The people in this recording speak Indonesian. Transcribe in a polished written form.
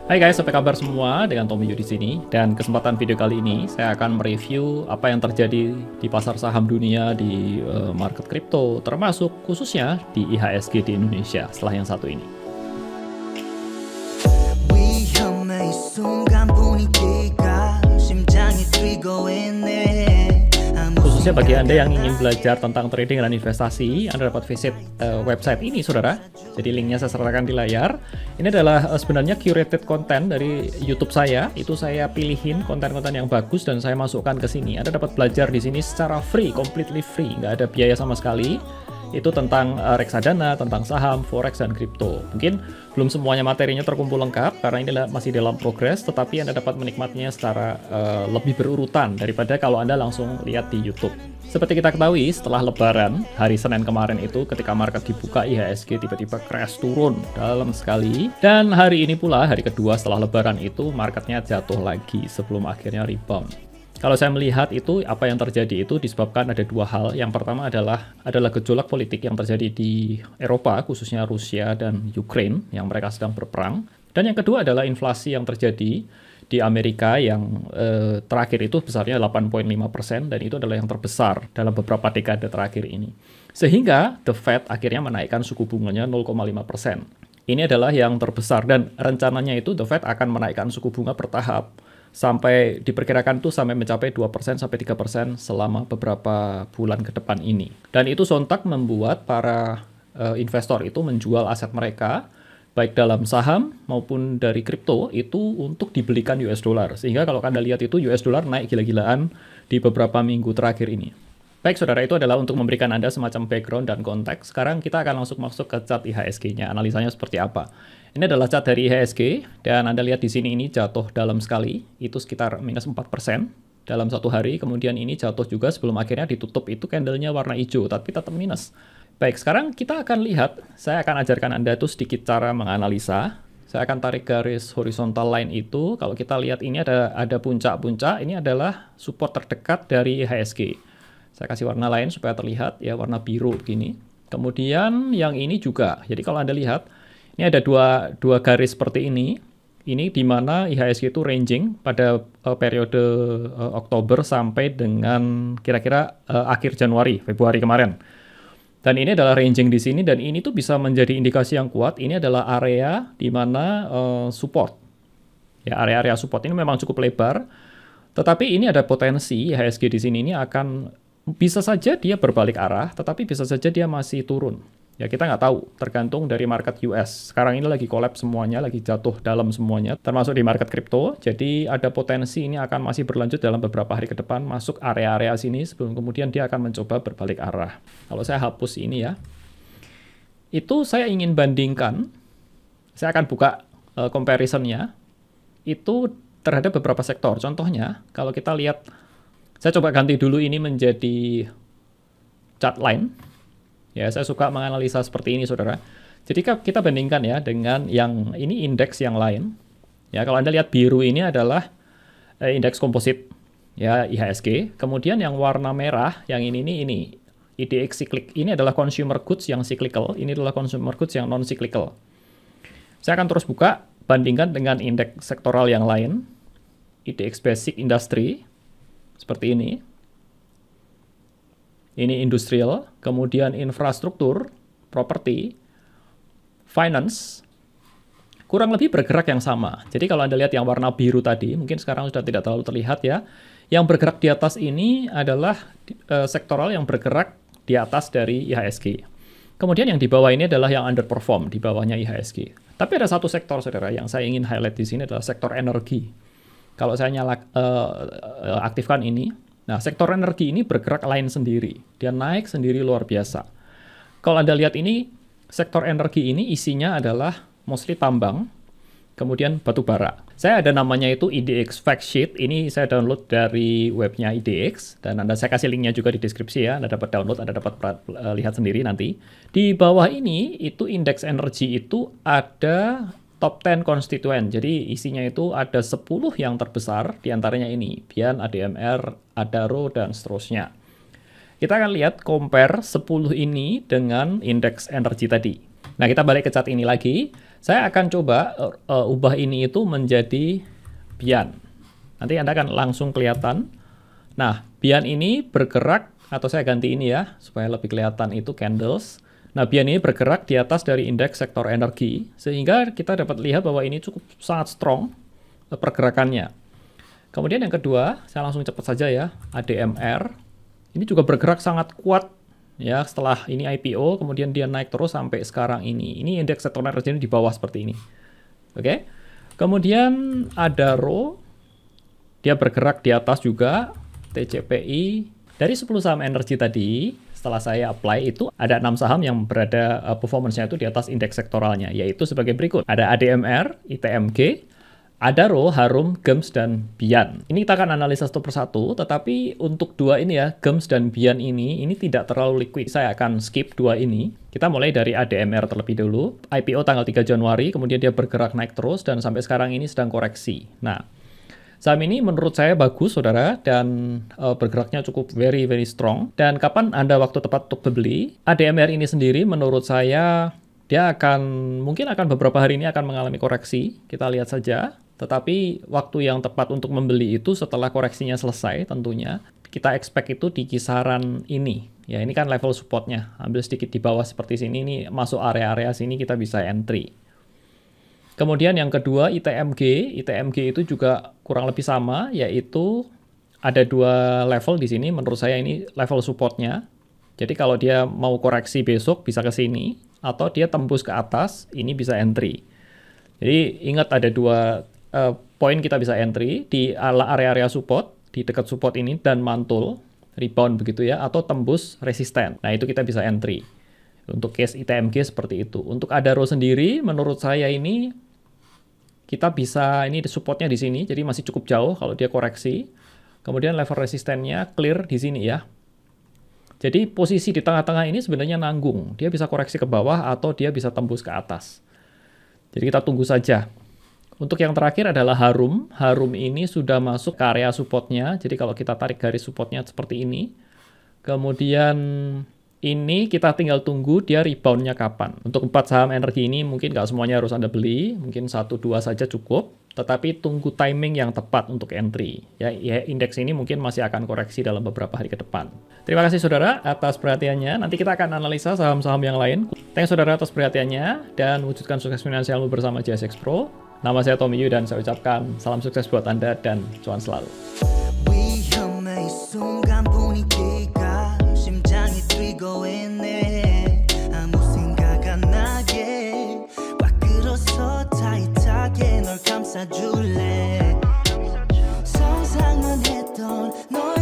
Hai guys, apa kabar semua? Dengan Tommy Yu di sini. Dan kesempatan video kali ini saya akan mereview apa yang terjadi di pasar saham dunia di market kripto, termasuk khususnya di IHSG di Indonesia setelah yang satu ini. Khususnya bagi Anda yang ingin belajar tentang trading dan investasi, Anda dapat visit website ini, saudara. Jadi linknya saya sertakan di layar. Ini adalah sebenarnya curated content dari YouTube saya. Itu saya pilihin konten-konten yang bagus dan saya masukkan ke sini. Anda dapat belajar di sini secara free, completely free, nggak ada biaya sama sekali. Itu tentang reksadana, tentang saham, forex, dan kripto. Mungkin belum semuanya materinya terkumpul lengkap karena ini masih dalam progres, tetapi Anda dapat menikmatinya secara lebih berurutan daripada kalau Anda langsung lihat di YouTube. Seperti kita ketahui, setelah Lebaran, hari Senin kemarin itu ketika market dibuka, IHSG tiba-tiba crash turun dalam sekali. Dan hari ini pula, hari kedua setelah Lebaran itu, marketnya jatuh lagi sebelum akhirnya rebound. Kalau saya melihat itu, apa yang terjadi itu disebabkan ada dua hal. Yang pertama adalah gejolak politik yang terjadi di Eropa, khususnya Rusia dan Ukraina, yang mereka sedang berperang. Dan yang kedua adalah inflasi yang terjadi di Amerika yang terakhir itu besarnya 8,5% dan itu adalah yang terbesar dalam beberapa dekade terakhir ini. Sehingga The Fed akhirnya menaikkan suku bunganya 0,5%. Ini adalah yang terbesar dan rencananya itu The Fed akan menaikkan suku bunga bertahap sampai diperkirakan tuh sampai mencapai 2% sampai 3% selama beberapa bulan ke depan ini. Dan itu sontak membuat para investor itu menjual aset mereka baik dalam saham maupun dari kripto itu untuk dibelikan US dollar. Sehingga kalau Anda lihat itu US dollar naik gila-gilaan di beberapa minggu terakhir ini. Baik saudara, itu adalah untuk memberikan Anda semacam background dan konteks. Sekarang kita akan langsung masuk ke chart IHSG-nya. Analisanya seperti apa? Ini adalah chart dari IHSG dan Anda lihat di sini ini jatuh dalam sekali. Itu sekitar minus 4% dalam satu hari. Kemudian ini jatuh juga sebelum akhirnya ditutup. Itu candle-nya warna hijau tapi tetap minus. Baik, sekarang kita akan lihat, saya akan ajarkan Anda itu sedikit cara menganalisa. Saya akan tarik garis horizontal line itu. Kalau kita lihat ini ada puncak-puncak, ini adalah support terdekat dari IHSG. Saya kasih warna lain supaya terlihat, ya warna biru begini. Kemudian yang ini juga, jadi kalau Anda lihat, ini ada dua garis seperti ini. Ini di mana IHSG itu ranging pada periode Oktober sampai dengan kira-kira akhir Januari, Februari kemarin. Dan ini adalah ranging di sini dan ini tuh bisa menjadi indikasi yang kuat. Ini adalah area di mana support. Ya, area-area support ini memang cukup lebar. Tetapi ini ada potensi IHSG di sini ini akan bisa saja dia berbalik arah, tetapi bisa saja dia masih turun. Ya kita nggak tahu, tergantung dari market US. Sekarang ini lagi collapse semuanya, lagi jatuh dalam semuanya, termasuk di market kripto. Jadi ada potensi ini akan masih berlanjut dalam beberapa hari ke depan, masuk area-area sini sebelum kemudian dia akan mencoba berbalik arah. Kalau saya hapus ini ya, itu saya ingin bandingkan, saya akan buka comparison-nya, itu terhadap beberapa sektor. Contohnya, kalau kita lihat, saya coba ganti dulu ini menjadi chart line. Ya, saya suka menganalisa seperti ini, saudara. Jadi kita bandingkan ya dengan yang ini indeks yang lain. Ya, kalau Anda lihat biru ini adalah indeks komposit ya IHSG. Kemudian yang warna merah, yang ini IDX cyclic. Ini adalah consumer goods yang cyclical. Ini adalah consumer goods yang non cyclical. Saya akan terus buka bandingkan dengan indeks sektoral yang lain. IDX basic industry seperti ini. Ini industrial, kemudian infrastruktur, properti, finance, kurang lebih bergerak yang sama. Jadi kalau Anda lihat yang warna biru tadi, mungkin sekarang sudah tidak terlalu terlihat ya. Yang bergerak di atas ini adalah sektoral yang bergerak di atas dari IHSG. Kemudian yang di bawah ini adalah yang underperform di bawahnya IHSG. Tapi ada satu sektor, saudara, yang saya ingin highlight di sini adalah sektor energi. Kalau saya aktifkan ini, nah, sektor energi ini bergerak lain sendiri. Dia naik sendiri luar biasa. Kalau Anda lihat ini, sektor energi ini isinya adalah mostly tambang, kemudian batu bara. Saya ada namanya itu IDX Fact Sheet. Ini saya download dari webnya IDX. Dan saya kasih linknya juga di deskripsi ya. Anda dapat download, Anda dapat lihat sendiri nanti. Di bawah ini, itu indeks energi itu ada top 10 konstituen. Jadi isinya itu ada 10 yang terbesar, diantaranya ini, BIAN, ADMR, Adaro, dan seterusnya. Kita akan lihat compare 10 ini dengan indeks energi tadi. Nah, kita balik ke chart ini lagi. Saya akan coba ubah ini itu menjadi Bian. Nanti Anda akan langsung kelihatan. Nah, Bian ini bergerak, atau saya ganti ini ya, supaya lebih kelihatan itu candles. Nah, Bian ini bergerak di atas dari indeks sektor energi, sehingga kita dapat lihat bahwa ini cukup sangat strong pergerakannya. Kemudian yang kedua, saya langsung cepat saja ya, ADMR. Ini juga bergerak sangat kuat. Ya, setelah ini IPO, kemudian dia naik terus sampai sekarang ini. Ini indeks sektor energi ini di bawah seperti ini. Oke. Kemudian ada RO, dia bergerak di atas juga, TCPI. Dari 10 saham energi tadi, setelah saya apply itu, ada 6 saham yang berada performance-nya itu di atas indeks sektoralnya, yaitu sebagai berikut. Ada ADMR, ITMG, Adaro, Harum, Gems, dan Bian. Ini kita akan analisa satu persatu, tetapi untuk dua ini ya, Gems dan Bian ini tidak terlalu liquid. Saya akan skip dua ini. Kita mulai dari ADMR terlebih dulu. IPO tanggal 3 Januari, kemudian dia bergerak naik terus, dan sampai sekarang ini sedang koreksi. Nah, saham ini menurut saya bagus, saudara, dan bergeraknya cukup very strong. Dan kapan Anda waktu tepat untuk beli? ADMR ini sendiri menurut saya, dia mungkin akan beberapa hari ini akan mengalami koreksi. Kita lihat saja. Tetapi waktu yang tepat untuk membeli itu setelah koreksinya selesai tentunya. Kita expect itu di kisaran ini. Ya, ini kan level supportnya. Ambil sedikit di bawah seperti sini, ini masuk area-area sini kita bisa entry. Kemudian yang kedua ITMG. ITMG itu juga kurang lebih sama, yaitu ada dua level di sini. Menurut saya ini level supportnya. Jadi kalau dia mau koreksi besok bisa ke sini, atau dia tembus ke atas, ini bisa entry. Jadi ingat ada dua poin kita bisa entry di area-area support, di dekat support ini, dan mantul, rebound begitu ya, atau tembus resisten. Nah, itu kita bisa entry. Untuk case ITMG seperti itu. Untuk Adaro sendiri, menurut saya ini, kita bisa, ini supportnya di sini, jadi masih cukup jauh kalau dia koreksi. Kemudian level resistennya clear di sini ya. Jadi posisi di tengah-tengah ini sebenarnya nanggung. Dia bisa koreksi ke bawah atau dia bisa tembus ke atas. Jadi kita tunggu saja. Untuk yang terakhir adalah Harum. Harum ini sudah masuk ke area supportnya. Jadi kalau kita tarik garis supportnya seperti ini. Kemudian ini kita tinggal tunggu dia reboundnya kapan. Untuk 4 saham energi ini mungkin nggak semuanya harus Anda beli. Mungkin 1-2 saja cukup. Tetapi tunggu timing yang tepat untuk entry. Ya, indeks ini mungkin masih akan koreksi dalam beberapa hari ke depan. Terima kasih saudara atas perhatiannya. Nanti kita akan analisa saham-saham yang lain. Thanks saudara atas perhatiannya. Dan wujudkan sukses finansialmu bersama JSX Pro. Nama saya Tommy Yu dan saya ucapkan salam sukses buat Anda dan cuan selalu. 상상만 했던 너